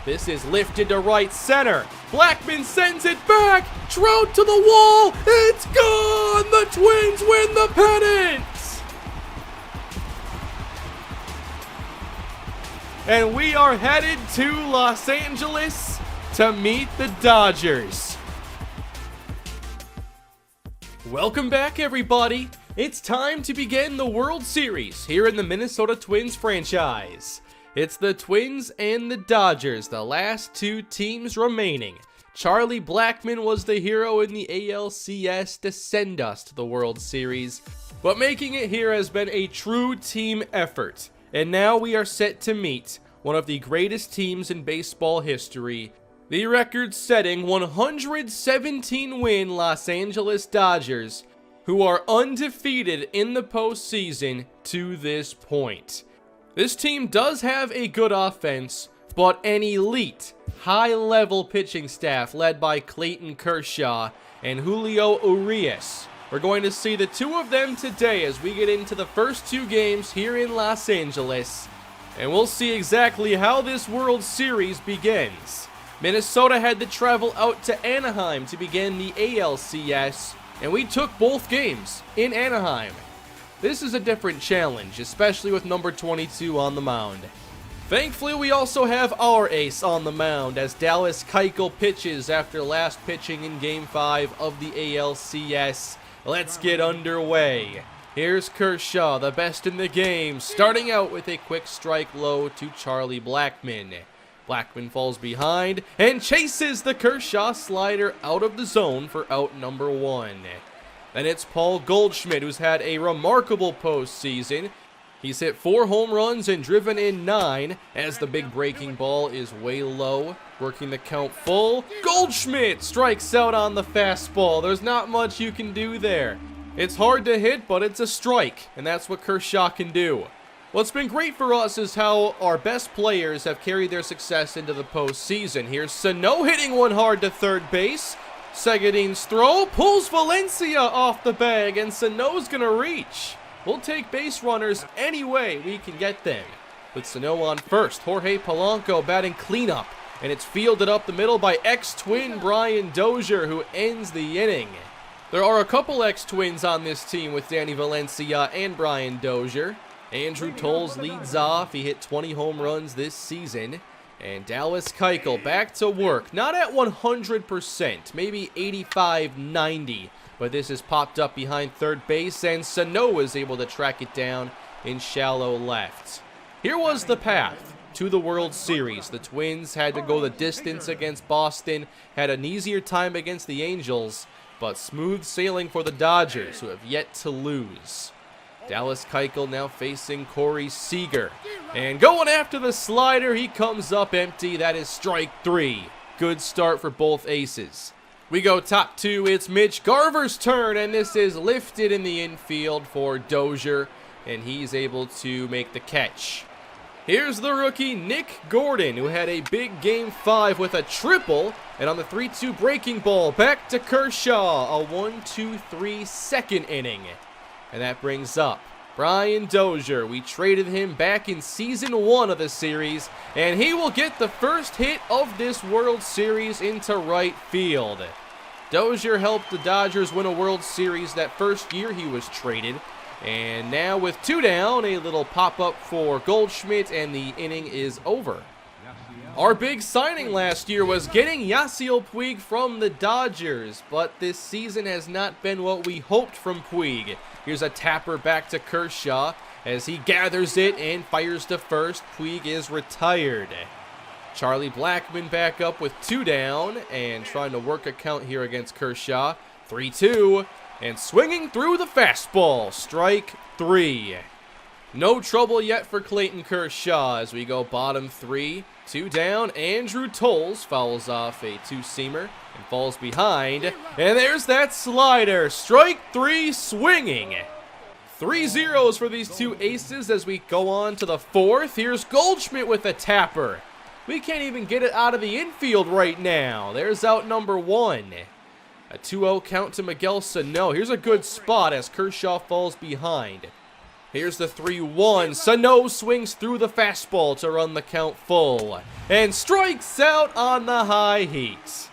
This is lifted to right center. Blackmon sends it back. Trout to the wall. It's gone. The Twins win the pennant. And we are headed to Los Angeles to meet the Dodgers. Welcome back, everybody. It's time to begin the World Series here in the Minnesota Twins franchise. It's the Twins and the Dodgers, the last two teams remaining. Charlie Blackmon was the hero in the ALCS to send us to the World Series, but making it here has been a true team effort. And now we are set to meet one of the greatest teams in baseball history, the record-setting 117-win Los Angeles Dodgers, who are undefeated in the postseason to this point. This team does have a good offense, but an elite, high-level pitching staff led by Clayton Kershaw and Julio Urias. We're going to see the two of them today as we get into the first two games here in Los Angeles, and we'll see exactly how this World Series begins. Minnesota had to travel out to Anaheim to begin the ALCS, and we took both games in Anaheim. This is a different challenge, especially with number 22 on the mound. Thankfully, we also have our ace on the mound as Dallas Keuchel pitches after last pitching in Game 5 of the ALCS. Let's get underway. Here's Kershaw, the best in the game, starting out with a quick strike low to Charlie Blackmon. Blackmon falls behind and chases the Kershaw slider out of the zone for out number 1. Then it's Paul Goldschmidt, who's had a remarkable postseason. He's hit 4 home runs and driven in 9 as the big breaking ball is way low. Working the count full. Goldschmidt strikes out on the fastball. There's not much you can do there. It's hard to hit, but it's a strike, and that's what Kershaw can do. What's been great for us is how our best players have carried their success into the postseason. Here's Sano hitting one hard to third base. Segedin's throw pulls Valencia off the bag, and Sano's gonna reach. We'll take base runners any way we can get them. With Sano on first, Jorge Polanco batting cleanup, and it's fielded up the middle by ex-twin Brian Dozier, who ends the inning. There are a couple ex-twins on this team with Danny Valencia and Brian Dozier. Andrew Toles leads off. He hit 20 home runs this season. And Dallas Keuchel back to work. Not at 100%, maybe 85-90. But this is popped up behind third base, and Sano is able to track it down in shallow left. Here was the path to the World Series. The Twins had to go the distance against Boston, had an easier time against the Angels, but smooth sailing for the Dodgers, who have yet to lose. Dallas Keuchel now facing Corey Seager. And going after the slider, he comes up empty. That is strike 3. Good start for both aces. We go top 2. It's Mitch Garver's turn, and this is lifted in the infield for Dozier, and he's able to make the catch. Here's the rookie Nick Gordon, who had a big Game 5 with a triple, and on the 3-2 breaking ball, back to Kershaw, a 1-2-3 second inning. And that brings up Brian Dozier. We traded him back in Season 1 of the series, and he will get the first hit of this World Series into right field. Dozier helped the Dodgers win a World Series that first year he was traded. And now with 2 down, a little pop-up for Goldschmidt, and the inning is over. Our big signing last year was getting Yasiel Puig from the Dodgers, but this season has not been what we hoped from Puig. Here's a tapper back to Kershaw as he gathers it and fires to first. Puig is retired. Charlie Blackmon back up with 2 down and trying to work a count here against Kershaw. 3-2 and swinging through the fastball. Strike 3. No trouble yet for Clayton Kershaw as we go bottom 3. 2 down, Andrew Toles fouls off a 2-seamer and falls behind. And there's that slider. Strike 3 swinging. 3 zeros for these two aces as we go on to the 4th. Here's Goldschmidt with a tapper. We can't even get it out of the infield right now. There's out number 1. A 2-0 count to Miguel Sano. Here's a good spot as Kershaw falls behind. Here's the 3-1. Sano swings through the fastball to run the count full and strikes out on the high heat.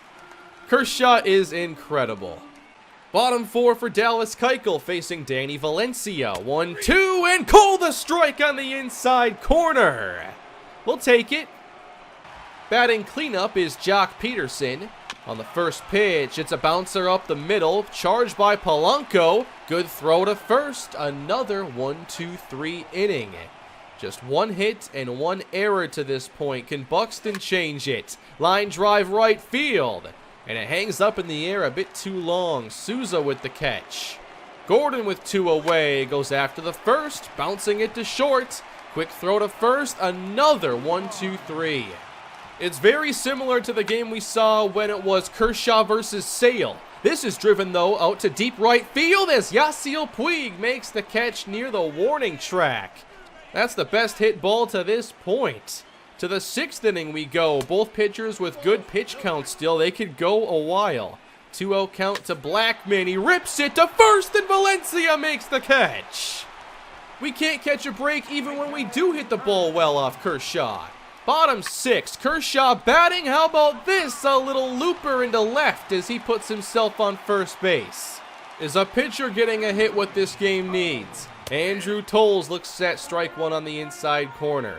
Kershaw is incredible. Bottom 4 for Dallas Keuchel facing Danny Valencia. 1-2 and call the strike on the inside corner. We'll take it. Batting cleanup is Jock Peterson. On the first pitch, it's a bouncer up the middle, charged by Polanco. Good throw to first. Another 1-2-3 inning. Just one hit and one error to this point. Can Buxton change it? Line drive right field. And it hangs up in the air a bit too long. Souza with the catch. Gordon with 2 away goes after the first, bouncing it to short. Quick throw to first. Another 1-2-3. It's very similar to the game we saw when it was Kershaw versus Sale. This is driven, though, out to deep right field as Yasiel Puig makes the catch near the warning track. That's the best hit ball to this point. To the 6th inning we go. Both pitchers with good pitch count still. They could go a while. 2-0 count to Blackmon. He rips it to first and Valencia makes the catch. We can't catch a break even when we do hit the ball well off Kershaw. Bottom 6, Kershaw batting. How about this? A little looper into left as he puts himself on first base. Is a pitcher getting a hit what this game needs? Andrew Toles looks at strike 1 on the inside corner.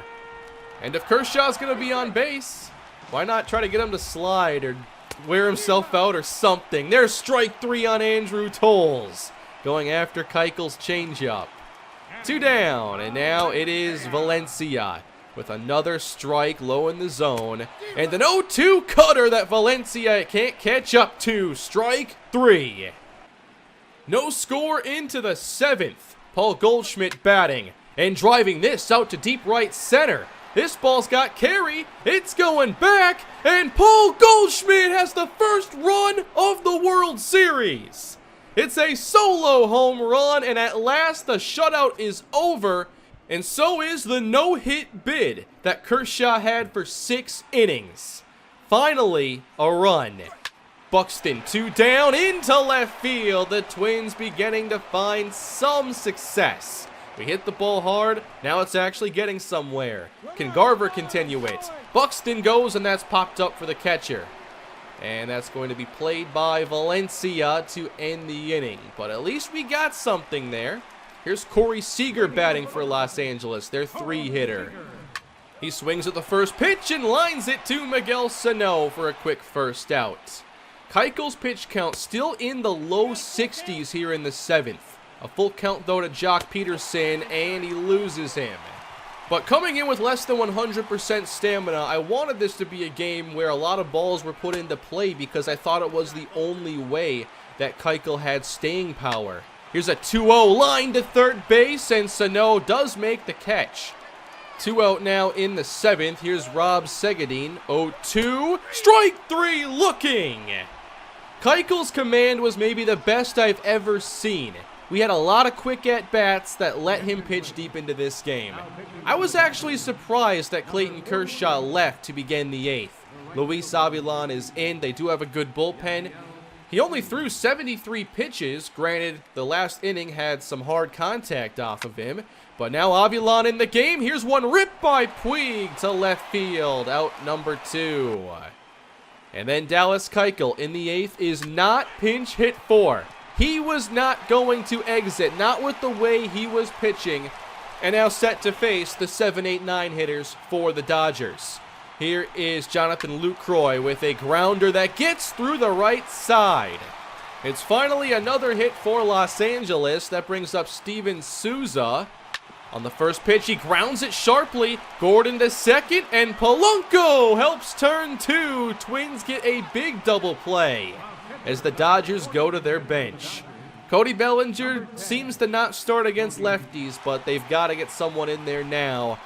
And if Kershaw's going to be on base, why not try to get him to slide or wear himself out or something? There's strike 3 on Andrew Toles, going after Keuchel's changeup. 2 down, and now it is Valencia with another strike low in the zone. And an 0-2 cutter that Valencia can't catch up to. Strike 3. No score into the 7th. Paul Goldschmidt batting and driving this out to deep right center. This ball's got carry. It's going back. And Paul Goldschmidt has the first run of the World Series. It's a solo home run, and at last the shutout is over. And so is the no-hit bid that Kershaw had for 6 innings. Finally, a run. Buxton 2 down into left field. The Twins beginning to find some success. We hit the ball hard. Now it's actually getting somewhere. Can Garver continue it? Buxton goes, and that's popped up for the catcher. And that's going to be played by Valencia to end the inning. But at least we got something there. Here's Corey Seager batting for Los Angeles, their 3-hitter. He swings at the first pitch and lines it to Miguel Sano for a quick first out. Keuchel's pitch count still in the low 60s here in the 7th. A full count, though, to Jock Peterson, and he loses him. But coming in with less than 100% stamina, I wanted this to be a game where a lot of balls were put into play because I thought it was the only way that Keuchel had staying power. Here's a 2-0 line to third base, and Sano does make the catch. 2 out now in the 7th. Here's Rob Segadine. 0-2. Strike 3 looking. Keuchel's command was maybe the best I've ever seen. We had a lot of quick at-bats that let him pitch deep into this game. I was actually surprised that Clayton Kershaw left to begin the 8th. Luis Avilan is in. They do have a good bullpen. He only threw 73 pitches. Granted, the last inning had some hard contact off of him. But now Avilan in the game. Here's one ripped by Puig to left field. Out number 2. And then Dallas Keuchel in the 8th is not pinch hit for. He was not going to exit, not with the way he was pitching. And now set to face the 7, 8, 9 hitters for the Dodgers. Here is Jonathan Lucroy with a grounder that gets through the right side. It's finally another hit for Los Angeles. That brings up Steven Souza. On the first pitch, he grounds it sharply. Gordon to second, and Polanco helps turn 2. Twins get a big double play as the Dodgers go to their bench. Cody Bellinger seems to not start against lefties, but they've got to get someone in there now.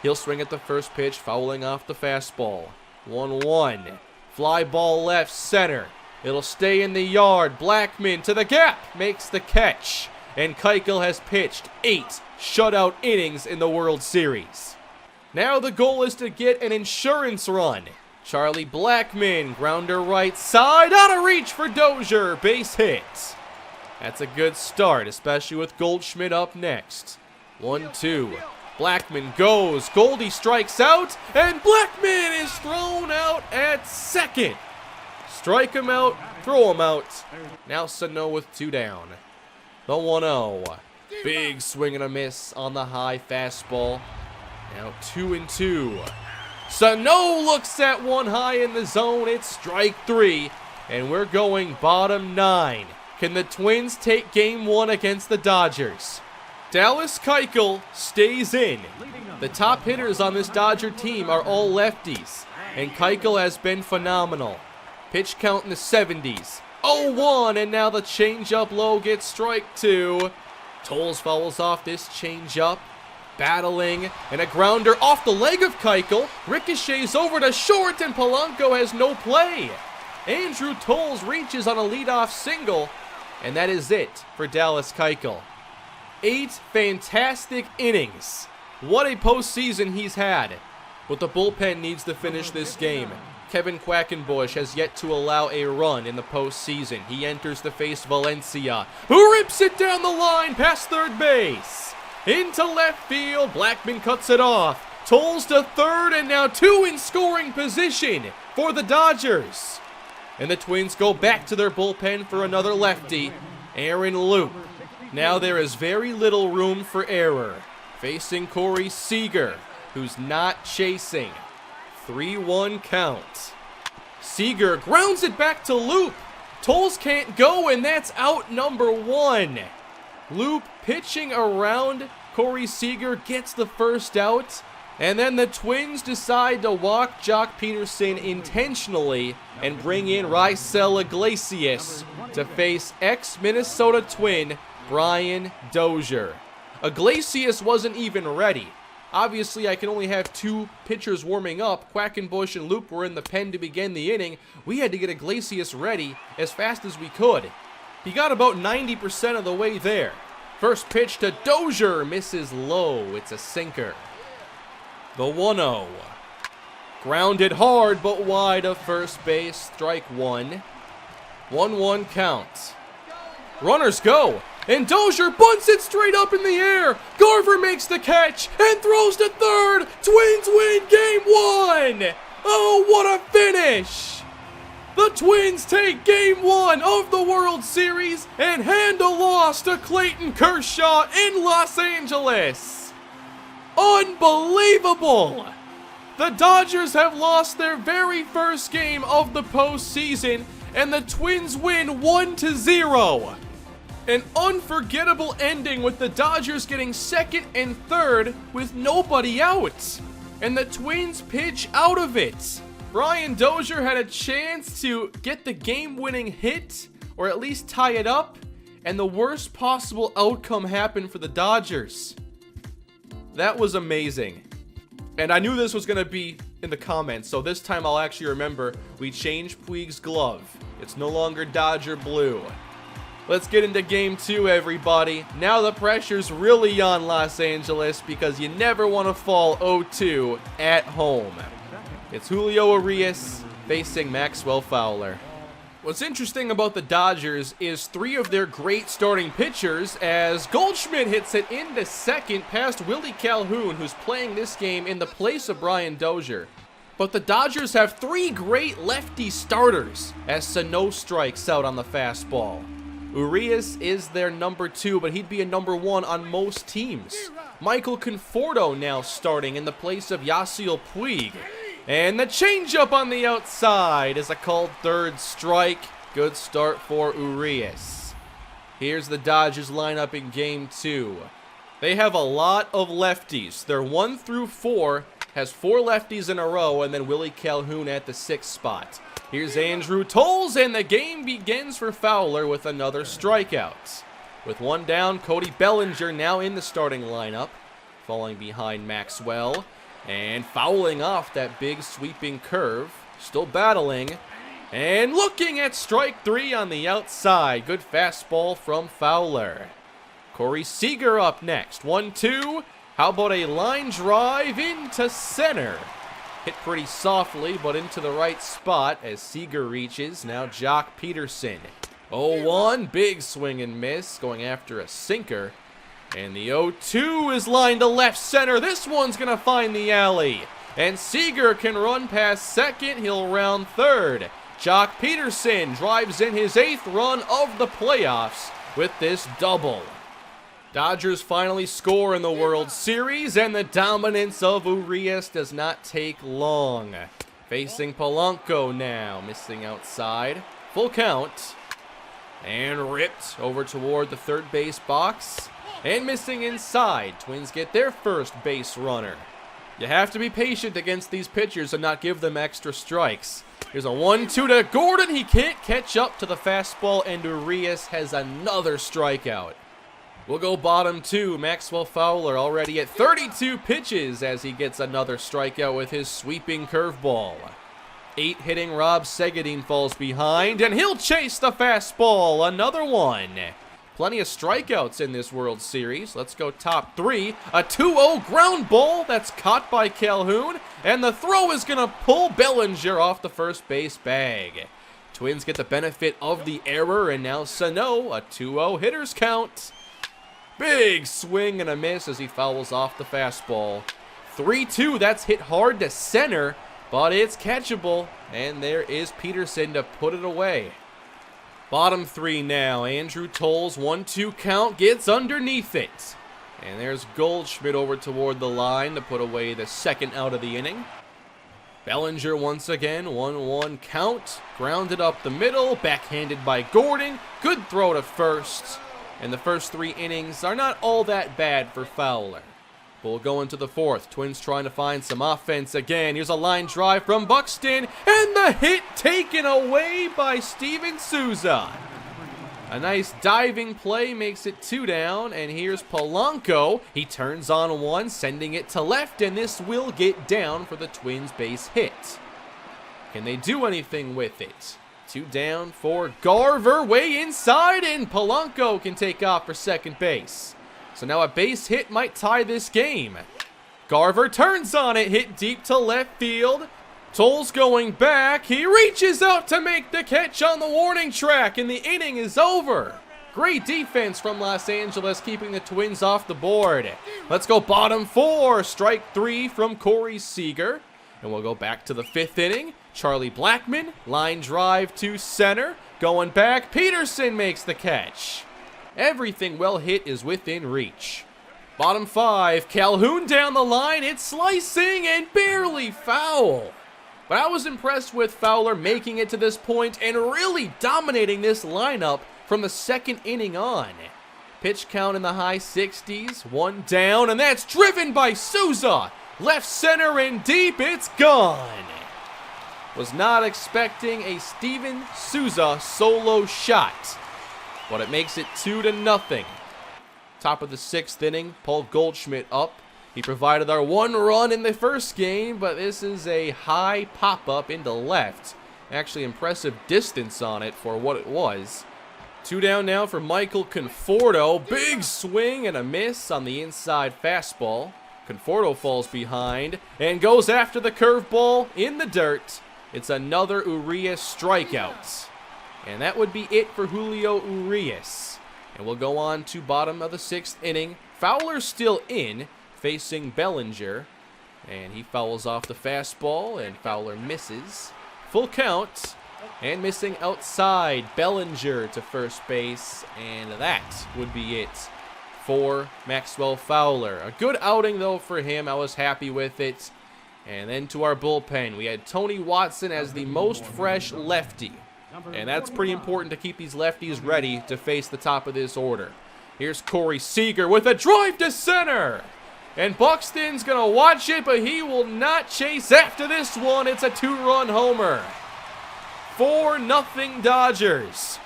He'll swing at the first pitch, fouling off the fastball. 1-1. Fly ball left center. It'll stay in the yard. Blackmon to the gap. Makes the catch. And Keuchel has pitched 8 shutout innings in the World Series. Now the goal is to get an insurance run. Charlie Blackmon, grounder right side, out of reach for Dozier, base hit. That's a good start, especially with Goldschmidt up next. 1-2. Blackmon goes. Goldie strikes out, and Blackmon is thrown out at second. Strike him out, throw him out. Now Sano with 2 down. The 1-0. Big swing and a miss on the high fastball. Now 2-2. Sano looks at one high in the zone. It's strike 3, and we're going bottom 9. Can the Twins take game 1 against the Dodgers? Dallas Keuchel stays in. The top hitters on this Dodger team are all lefties, and Keuchel has been phenomenal. Pitch count in the 70s. 0-1, and now the changeup low gets strike 2. Toles fouls off this changeup. Battling, and a grounder off the leg of Keuchel. Ricochets over to short, and Polanco has no play. Andrew Toles reaches on a leadoff single, and that is it for Dallas Keuchel. 8 fantastic innings. What a postseason he's had. But the bullpen needs to finish this game. Kevin Quackenbush has yet to allow a run in the postseason. He enters to face Valencia, who rips it down the line past third base. Into left field, Blackmon cuts it off. Toles to third, and now 2 in scoring position for the Dodgers. And the Twins go back to their bullpen for another lefty, Aaron Loup. Now there is very little room for error. Facing Corey Seager, who's not chasing. 3-1 count. Seager grounds it back to Loup. Toles can't go, and that's out number 1. Loup pitching around Corey Seager gets the first out. And then the Twins decide to walk Jock Peterson intentionally and bring in Raisel Iglesias to face ex-Minnesota Twin Brian Dozier. Iglesias wasn't even ready. Obviously, I can only have 2 pitchers warming up. Quackenbush and Loup were in the pen to begin the inning. We had to get Iglesias ready as fast as we could. He got about 90% of the way there. First pitch to Dozier, misses low. It's a sinker. The 1-0. Grounded hard but wide of first base. Strike 1. 1-1 count. Runners go. And Dozier bunts it straight up in the air. Garver makes the catch and throws to third. Twins win game 1. Oh, what a finish. The Twins take game 1 of the World Series and hand a loss to Clayton Kershaw in Los Angeles. Unbelievable. The Dodgers have lost their very first game of the postseason, and the Twins win 1-0. An unforgettable ending with the Dodgers getting second and third with nobody out. And the Twins pitch out of it. Brian Dozier had a chance to get the game-winning hit, or at least tie it up, and the worst possible outcome happened for the Dodgers. That was amazing. And I knew this was going to be in the comments, so this time I'll actually remember we changed Puig's glove. It's no longer Dodger blue. Let's get into game 2, everybody. Now the pressure's really on Los Angeles because you never want to fall 0-2 at home. It's Julio Urias facing Maxwell Fowler. What's interesting about the Dodgers is 3 of their great starting pitchers, as Goldschmidt hits it into second past Willie Calhoun, who's playing this game in the place of Brian Dozier. But the Dodgers have 3 great lefty starters, as Sano strikes out on the fastball. Urias is their number 2, but he'd be a number 1 on most teams. Michael Conforto now starting in the place of Yasiel Puig. And the changeup on the outside is a called third strike. Good start for Urias. Here's the Dodgers lineup in game 2. They have a lot of lefties. Their 1 through 4 has 4 lefties in a row, and then Willie Calhoun at the 6th spot. Here's Andrew Toles, and the game begins for Fowler with another strikeout. With 1 down, Cody Bellinger now in the starting lineup, falling behind Maxwell, and fouling off that big sweeping curve. Still battling, and looking at strike 3 on the outside. Good fastball from Fowler. Corey Seager up next. 1-2. How about a line drive into center? Hit pretty softly, but into the right spot as Seager reaches. Now Jock Peterson. 0-1, big swing and miss, going after a sinker. And the 0-2 is lined to left center. This one's going to find the alley. And Seager can run past second. He'll round third. Jock Peterson drives in his 8th run of the playoffs with this double. Dodgers finally score in the World Series, and the dominance of Urias does not take long. Facing Polanco now, missing outside. Full count. And ripped over toward the third base box. And missing inside. Twins get their first base runner. You have to be patient against these pitchers and not give them extra strikes. Here's a 1-2 to Gordon. He can't catch up to the fastball, and Urias has another strikeout. We'll go bottom 2. Maxwell Fowler already at 32 pitches as he gets another strikeout with his sweeping curveball. 8-hitting Rob Segedin falls behind, and he'll chase the fastball. Another one. Plenty of strikeouts in this World Series. Let's go top 3. A 2-0 ground ball that's caught by Calhoun, and the throw is going to pull Bellinger off the first base bag. Twins get the benefit of the error, and now Sano, a 2-0 hitter's count. Big swing and a miss as he fouls off the fastball. 3-2, that's hit hard to center, but it's catchable, and there is Peterson to put it away. Bottom 3 now. Andrew Toll's 1-2 count gets underneath it. And there's Goldschmidt over toward the line to put away the second out of the inning. Bellinger once again, 1-1 count. Grounded up the middle, backhanded by Gordon. Good throw to first. And the first 3 innings are not all that bad for Fowler. But we'll go into the 4th. Twins trying to find some offense again. Here's a line drive from Buxton. And the hit taken away by Steven Souza. A nice diving play makes it 2 down. And here's Polanco. He turns on one, sending it to left. And this will get down for the Twins base hit. Can they do anything with it? 2 down for Garver, way inside, and Polanco can take off for second base. So now a base hit might tie this game. Garver turns on it, hit deep to left field. Toll's going back. He reaches out to make the catch on the warning track, and the inning is over. Great defense from Los Angeles, keeping the Twins off the board. Let's go bottom 4. Strike 3 from Corey Seager. And we'll go back to the 5th inning. Charlie Blackmon, line drive to center. Going back, Peterson makes the catch. Everything well hit is within reach. Bottom 5, Calhoun down the line. It's slicing and barely foul. But I was impressed with Fowler making it to this point and really dominating this lineup from the 2nd inning on. Pitch count in the high 60s, 1 down, and that's driven by Souza. Left center and deep, it's gone. Was not expecting a Steven Souza solo shot, but it makes it 2-0. Top of the 6th inning, Paul Goldschmidt up. He provided our 1 run in the first game, but this is a high pop-up into left. Actually impressive distance on it for what it was. 2 down now for Michael Conforto. Big swing and a miss on the inside fastball. Conforto falls behind and goes after the curveball in the dirt. It's another Urias strikeout. And that would be it for Julio Urias. And we'll go on to bottom of the 6th inning. Fowler's still in, facing Bellinger. And he fouls off the fastball, and Fowler misses. Full count, and missing outside. Bellinger to first base, and that would be it for Maxwell Fowler. A good outing, though, for him. I was happy with it. And then to our bullpen, we had Tony Watson as the most fresh lefty. And that's pretty important to keep these lefties ready to face the top of this order. Here's Corey Seager with a drive to center. And Buxton's going to watch it, but he will not chase after this one. It's a 2-run homer. 4-0 Dodgers.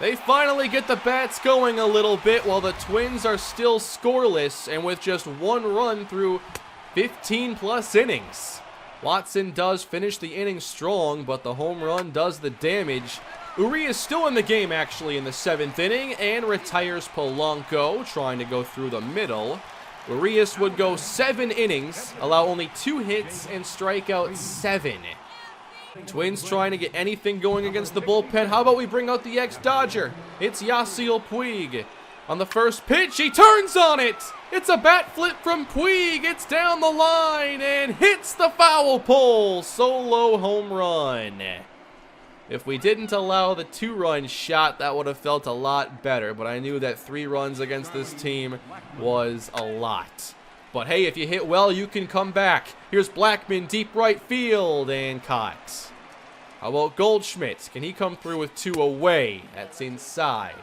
They finally get the bats going a little bit while the Twins are still scoreless and with just 1 run through 15+ innings. Watson does finish the inning strong, but the home run does the damage. Urias is still in the game, actually, in the 7th inning, and retires Polanco, trying to go through the middle. Urias would go 7 innings, allow only 2 hits, and strike out 7. Twins trying to get anything going against the bullpen. How about we bring out the ex-Dodger? It's Yasiel Puig. On the first pitch, he turns on it. It's a bat flip from Puig. It's down the line and hits the foul pole. Solo home run. If we didn't allow the 2-run shot, that would have felt a lot better. But I knew that 3 runs against this team was a lot. But hey, if you hit well, you can come back. Here's Blackmon, deep right field, and caught. How about Goldschmidt? Can he come through with 2 away? That's inside.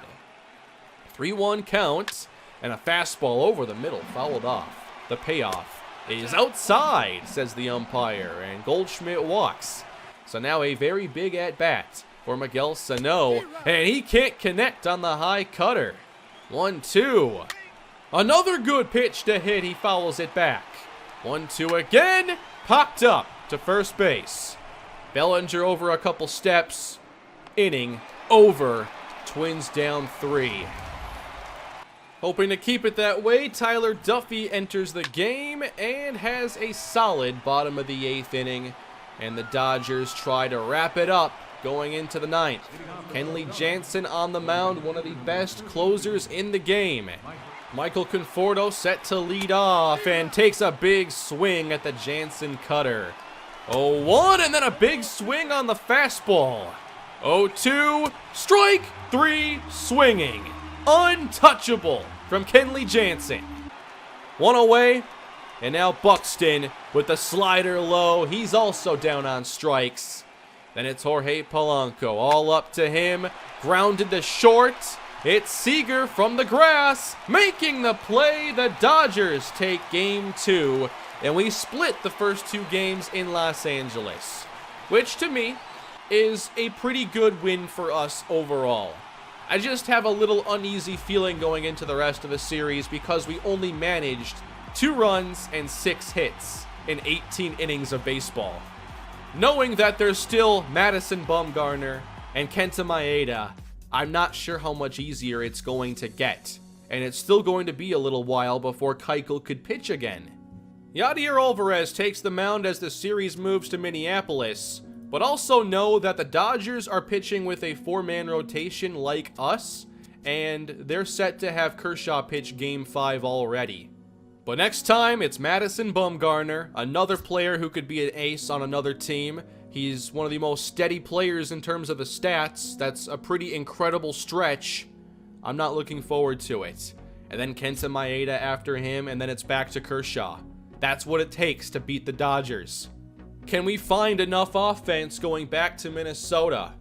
3-1 count, and a fastball over the middle, fouled off. The payoff is outside, says the umpire, and Goldschmidt walks. So now a very big at-bat for Miguel Sano, and he can't connect on the high cutter. 1-2. Another good pitch to hit, he fouls it back. 1-2 again, popped up to first base. Bellinger over a couple steps, inning over, Twins down 3. Hoping to keep it that way, Tyler Duffy enters the game and has a solid bottom of the 8th inning. And the Dodgers try to wrap it up going into the 9th. Kenley Jansen on the mound, one of the best closers in the game. Michael Conforto set to lead off and takes a big swing at the Jansen cutter. 0-1, and then a big swing on the fastball. 0-2, strike 3, swinging. Untouchable from Kenley Jansen. 1 away, and now Buxton with the slider low. He's also down on strikes. Then it's Jorge Polanco, all up to him, grounded to short. It's Seager from the grass, making the play. The Dodgers take game 2, and we split the first 2 games in Los Angeles, which to me is a pretty good win for us overall. I just have a little uneasy feeling going into the rest of the series because we only managed 2 runs and 6 hits in 18 innings of baseball. Knowing that there's still Madison Bumgarner and Kenta Maeda, I'm not sure how much easier it's going to get. And it's still going to be a little while before Keuchel could pitch again. Yadier Alvarez takes the mound as the series moves to Minneapolis. But also know that the Dodgers are pitching with a 4-man rotation like us, and they're set to have Kershaw pitch Game 5 already. But next time, it's Madison Bumgarner, another player who could be an ace on another team. He's one of the most steady players in terms of the stats. That's a pretty incredible stretch. I'm not looking forward to it. And then Kenta Maeda after him, and then it's back to Kershaw. That's what it takes to beat the Dodgers. Can we find enough offense going back to Minnesota?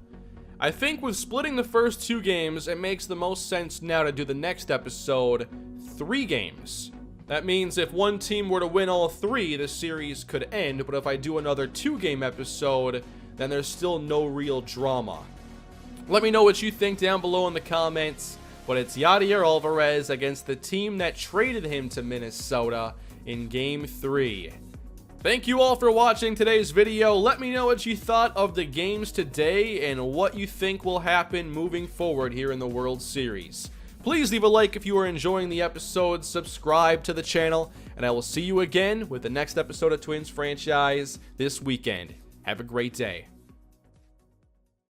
I think with splitting the first 2 games, it makes the most sense now to do the next episode 3 games. That means if one team were to win all 3, the series could end, but if I do another 2-game episode, then there's still no real drama. Let me know what you think down below in the comments, but it's Yadier Alvarez against the team that traded him to Minnesota in Game 3. Thank you all for watching today's video. Let me know what you thought of the games today and what you think will happen moving forward here in the World Series. Please leave a like if you are enjoying the episode, subscribe to the channel, and I will see you again with the next episode of Twins Franchise this weekend. Have a great day.